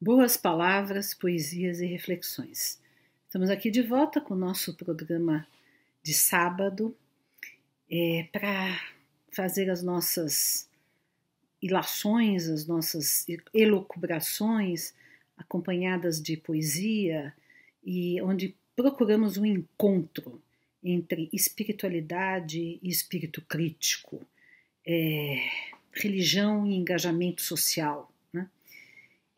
Boas palavras, poesias e reflexões. Estamos aqui de volta com o nosso programa de sábado para fazer as nossas ilações, as nossas elucubrações acompanhadas de poesia e onde procuramos um encontro entre espiritualidade e espírito crítico, religião e engajamento social.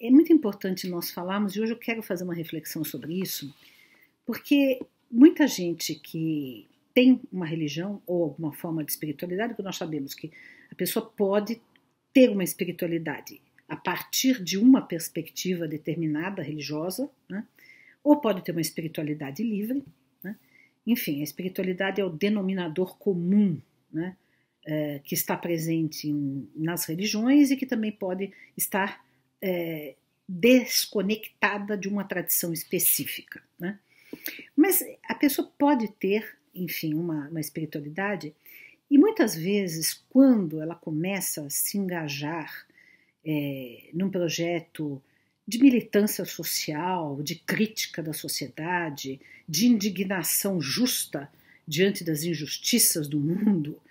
É muito importante nós falarmos, e hoje eu quero fazer uma reflexão sobre isso, porque muita gente que tem uma religião ou alguma forma de espiritualidade, porque nós sabemos que a pessoa pode ter uma espiritualidade a partir de uma perspectiva determinada religiosa, né? Ou pode ter uma espiritualidade livre, né? Enfim, a espiritualidade é o denominador comum, né? Que está presente nas religiões e que também pode estar desconectada de uma tradição específica, né? Mas a pessoa pode ter, enfim, uma espiritualidade e muitas vezes quando ela começa a se engajar num projeto de militância social, de crítica da sociedade, de indignação justa diante das injustiças do mundo,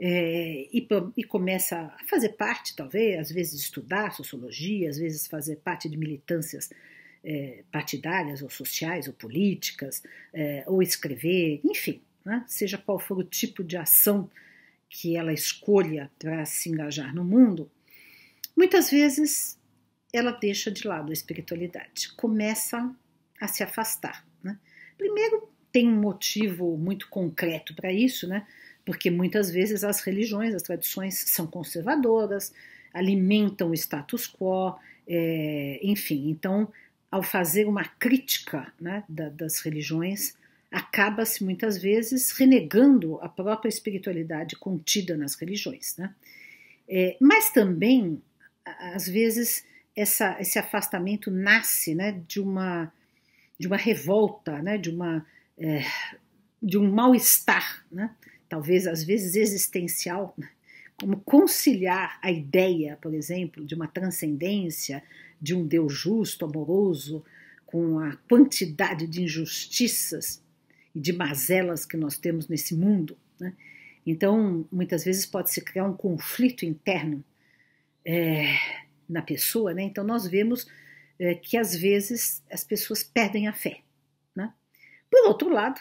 e começa a fazer parte, talvez, às vezes estudar sociologia, às vezes fazer parte de militâncias partidárias ou sociais ou políticas, ou escrever, enfim, né? Seja qual for o tipo de ação que ela escolha para se engajar no mundo, muitas vezes ela deixa de lado a espiritualidade, começa a se afastar, né? Primeiro, tem um motivo muito concreto para isso, né? Porque muitas vezes as religiões, as tradições são conservadoras, alimentam o status quo, enfim. Então, ao fazer uma crítica, né, das religiões, acaba-se muitas vezes renegando a própria espiritualidade contida nas religiões, né? Mas também, às vezes, esse afastamento nasce, né, de uma revolta, né, de um mal-estar, né? Talvez às vezes existencial, como conciliar a ideia, por exemplo, de uma transcendência, de um Deus justo, amoroso, com a quantidade de injustiças e de mazelas que nós temos nesse mundo, né? Então, muitas vezes pode-se criar um conflito interno na pessoa, né? Então, nós vemos que às vezes as pessoas perdem a fé, né? Por outro lado,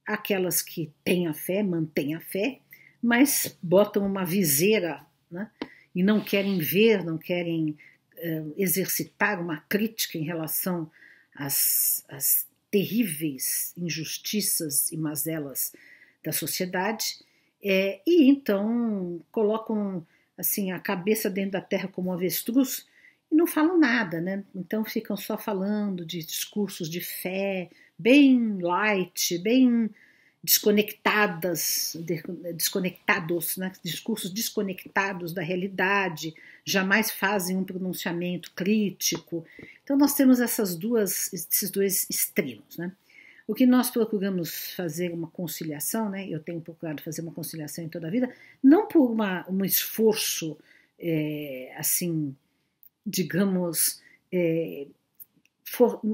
aquelas que têm a fé, mantêm a fé, mas botam uma viseira, né? E não querem ver, não querem exercitar uma crítica em relação às terríveis injustiças e mazelas da sociedade, e então colocam assim a cabeça dentro da terra como um avestruz e não falam nada, né? Então ficam só falando de discursos de fé, bem light, bem desconectados, né? Discursos desconectados da realidade, jamais fazem um pronunciamento crítico. Então nós temos esses dois extremos, né? O que nós procuramos fazer uma conciliação, né? Eu tenho procurado fazer uma conciliação em toda a vida, não por um esforço assim, digamos,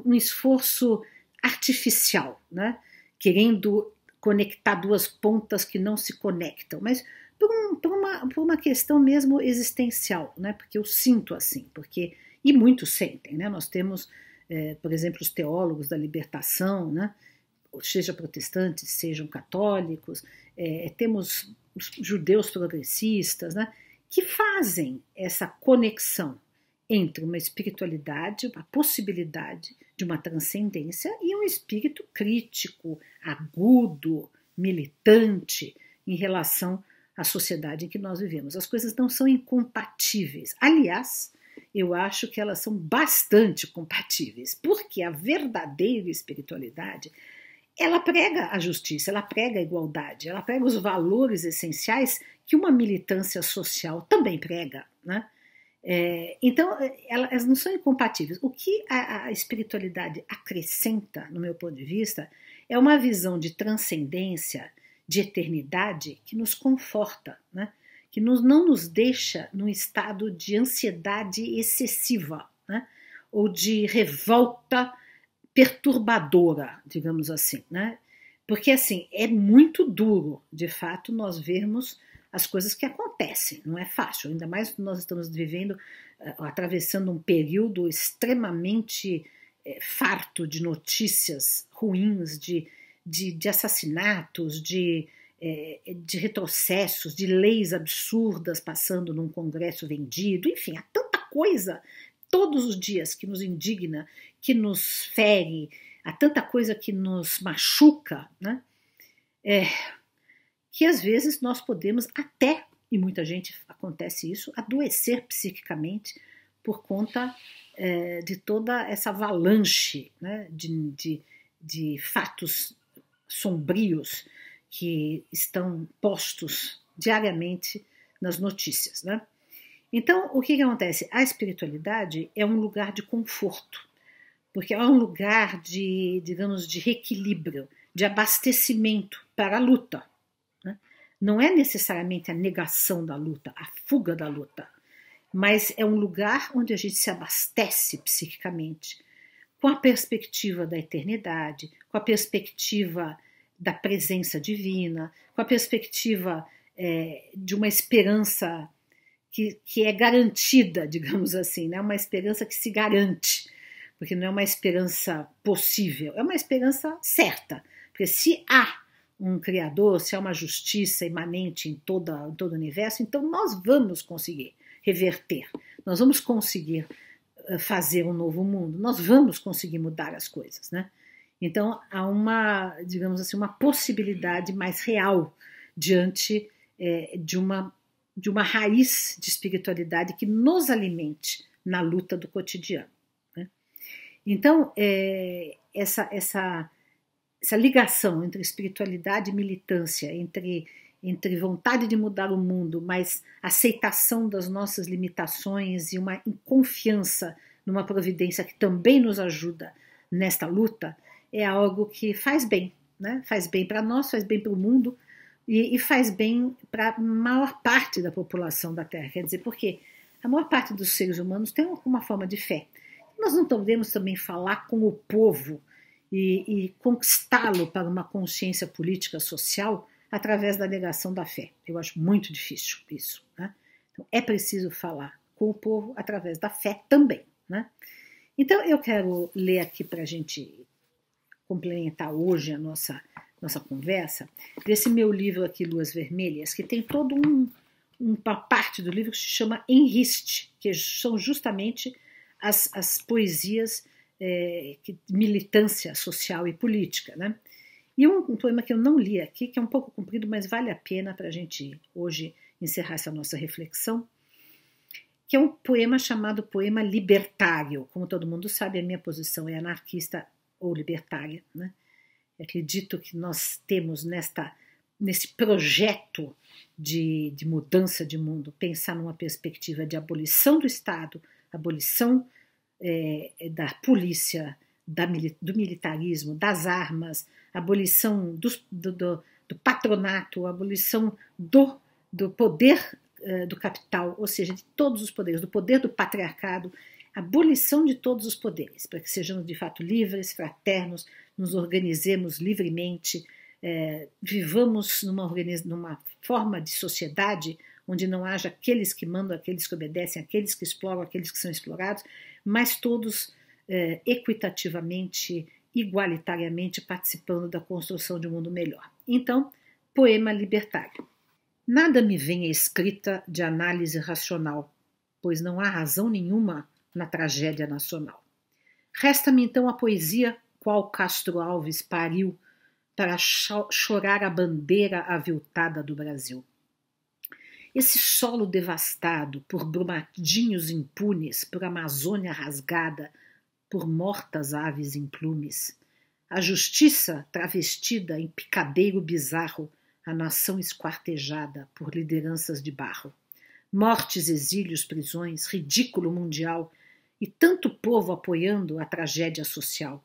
um esforço artificial, né? Querendo conectar duas pontas que não se conectam, mas por uma questão mesmo existencial, né? Porque eu sinto assim, e muitos sentem, né? Nós temos, por exemplo, os teólogos da libertação, né? Seja protestantes, sejam católicos, temos os judeus progressistas, né? Que fazem essa conexão entre uma espiritualidade, uma possibilidade de uma transcendência e um espírito crítico, agudo, militante em relação à sociedade em que nós vivemos. As coisas não são incompatíveis. Aliás, eu acho que elas são bastante compatíveis, porque a verdadeira espiritualidade, ela prega a justiça, ela prega a igualdade, ela prega os valores essenciais que uma militância social também prega, né? Então, elas não são incompatíveis. O que a espiritualidade acrescenta, no meu ponto de vista, é uma visão de transcendência, de eternidade, que nos conforta, né? Que não nos deixa num estado de ansiedade excessiva, né? ou de revolta perturbadora, digamos assim, né? Porque, assim, é muito duro, de fato, nós vermos as coisas que acontecem, não é fácil, ainda mais que nós estamos vivendo, atravessando um período extremamente farto de notícias ruins, de assassinatos, de retrocessos, de leis absurdas passando num congresso vendido, enfim, há tanta coisa todos os dias que nos indigna, que nos fere, há tanta coisa que nos machuca, né? Que às vezes nós podemos até, e muita gente acontece isso, adoecer psiquicamente por conta de toda essa avalanche, né, de fatos sombrios que estão postos diariamente nas notícias, né? Então, o que acontece? A espiritualidade é um lugar de conforto, porque é um lugar de, digamos, de reequilíbrio, de abastecimento para a luta. Né? Não é necessariamente a negação da luta, a fuga da luta, mas é um lugar onde a gente se abastece psiquicamente, com a perspectiva da eternidade, com a perspectiva da presença divina, com a perspectiva de uma esperança que é garantida, digamos assim, né? Uma esperança que se garante, porque não é uma esperança possível, é uma esperança certa, porque se há um Criador, se há uma justiça imanente em todo o universo, então nós vamos conseguir reverter, nós vamos conseguir fazer um novo mundo, nós vamos conseguir mudar as coisas, né? Então há uma, digamos assim, uma possibilidade mais real diante de uma raiz de espiritualidade que nos alimente na luta do cotidiano. Né? Então, essa ligação entre espiritualidade e militância, entre vontade de mudar o mundo, mas aceitação das nossas limitações e uma confiança numa providência que também nos ajuda nesta luta, é algo que faz bem, né? Faz bem para nós, faz bem para o mundo, e faz bem para a maior parte da população da Terra. Quer dizer, porque a maior parte dos seres humanos tem uma forma de fé. Nós não podemos também falar com o povo e conquistá-lo para uma consciência política social através da negação da fé. Eu acho muito difícil isso. Né? Então, é preciso falar com o povo através da fé também. Né? Então, eu quero ler aqui para a gente complementar hoje a nossa conversa, desse meu livro aqui, Luas Vermelhas, que tem todo uma parte do livro que se chama Enriste, que são justamente as poesias de militância social e política. Né? E um poema que eu não li aqui, que é um pouco comprido, mas vale a pena para a gente hoje encerrar essa nossa reflexão, que é um poema chamado Poema Libertário. Como todo mundo sabe, a minha posição é anarquista ou libertária, né? Acredito que nós temos nesse projeto de mudança de mundo, pensar numa perspectiva de abolição do Estado, abolição da polícia, do militarismo, das armas, abolição do patronato, abolição do poder do capital, ou seja, de todos os poderes, do poder do patriarcado, abolição de todos os poderes, para que sejamos de fato livres, fraternos, nos organizemos livremente, vivamos numa forma de sociedade onde não haja aqueles que mandam, aqueles que obedecem, aqueles que exploram, aqueles que são explorados, mas todos equitativamente, igualitariamente participando da construção de um mundo melhor. Então, poema libertário. Nada me vem a escrita de análise racional, pois não há razão nenhuma na tragédia nacional. Resta-me então a poesia qual Castro Alves pariu para chorar a bandeira aviltada do Brasil. Esse solo devastado por brumadinhos impunes, por Amazônia rasgada, por mortas aves em plumes. A justiça travestida em picadeiro bizarro, a nação esquartejada por lideranças de barro. Mortes, exílios, prisões, ridículo mundial e tanto povo apoiando a tragédia social.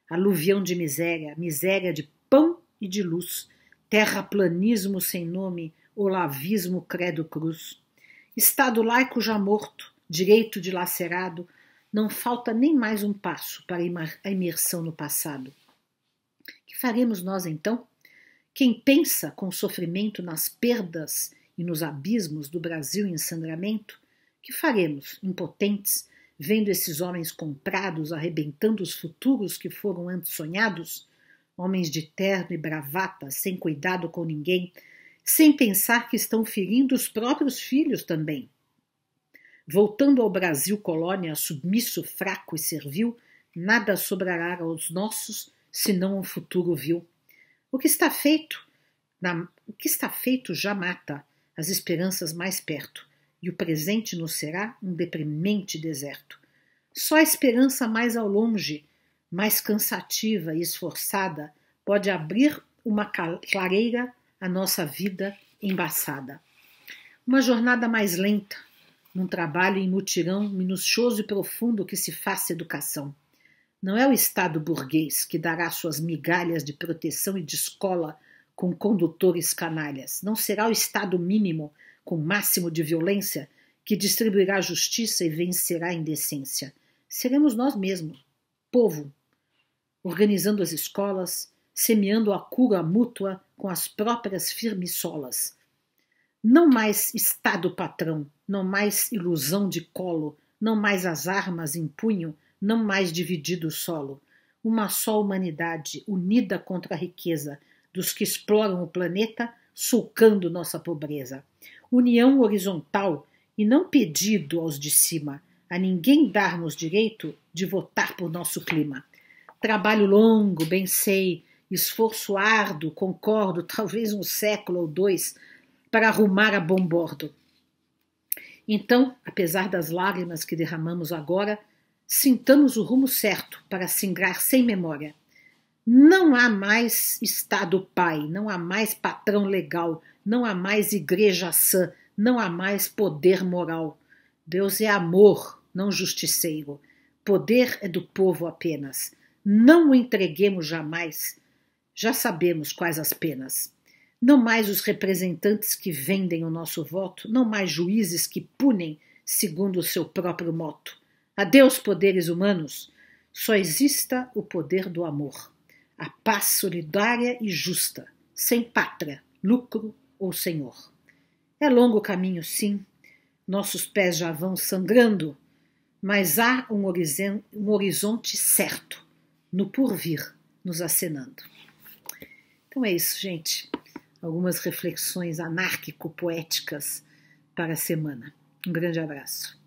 Aluvião de miséria, miséria de pão e de luz, terraplanismo sem nome, olavismo credo cruz. Estado laico já morto, direito dilacerado, Não falta nem mais um passo para a imersão no passado. Que faremos nós então? Quem pensa com sofrimento nas perdas e nos abismos do Brasil em sangramento, que faremos, impotentes, vendo esses homens comprados arrebentando os futuros que foram antes sonhados? Homens de terno e bravata, sem cuidado com ninguém, sem pensar que estão ferindo os próprios filhos também. Voltando ao Brasil colônia, submisso, fraco e servil, nada sobrará aos nossos, senão um futuro vil. O que está feito já mata as esperanças mais perto, e o presente nos será um deprimente deserto. Só a esperança mais ao longe, mais cansativa e esforçada, pode abrir uma clareira à nossa vida embaçada. Uma jornada mais lenta, num trabalho em mutirão minucioso e profundo que se faça educação. Não é o Estado burguês que dará suas migalhas de proteção e de escola com condutores canalhas. Não será o Estado mínimo, com máximo de violência, que distribuirá justiça e vencerá a indecência. Seremos nós mesmos, povo, organizando as escolas, semeando a cura mútua com as próprias firmissolas. Não mais Estado patrão, não mais ilusão de colo, não mais as armas em punho, não mais dividido o solo. Uma só humanidade unida contra a riqueza dos que exploram o planeta, sulcando nossa pobreza. União horizontal e não pedido aos de cima, a ninguém darmos direito de votar por nosso clima. Trabalho longo, bem sei, esforço árduo, concordo, talvez um século ou dois, para arrumar a bom bordo. Então, apesar das lágrimas que derramamos agora, sintamos o rumo certo para singrar sem memória. Não há mais Estado pai, não há mais patrão legal, não há mais igreja sã, não há mais poder moral. Deus é amor, não justiceiro. Poder é do povo apenas. Não o entreguemos jamais. Já sabemos quais as penas. Não mais os representantes que vendem o nosso voto, não mais juízes que punem segundo o seu próprio moto. Adeus, poderes humanos. Só exista o poder do amor. A paz solidária e justa, sem pátria, lucro ou senhor. É longo o caminho, sim. Nossos pés já vão sangrando, mas há um horizonte certo, no porvir, nos acenando. Então é isso, gente. Algumas reflexões anárquico-poéticas para a semana. Um grande abraço.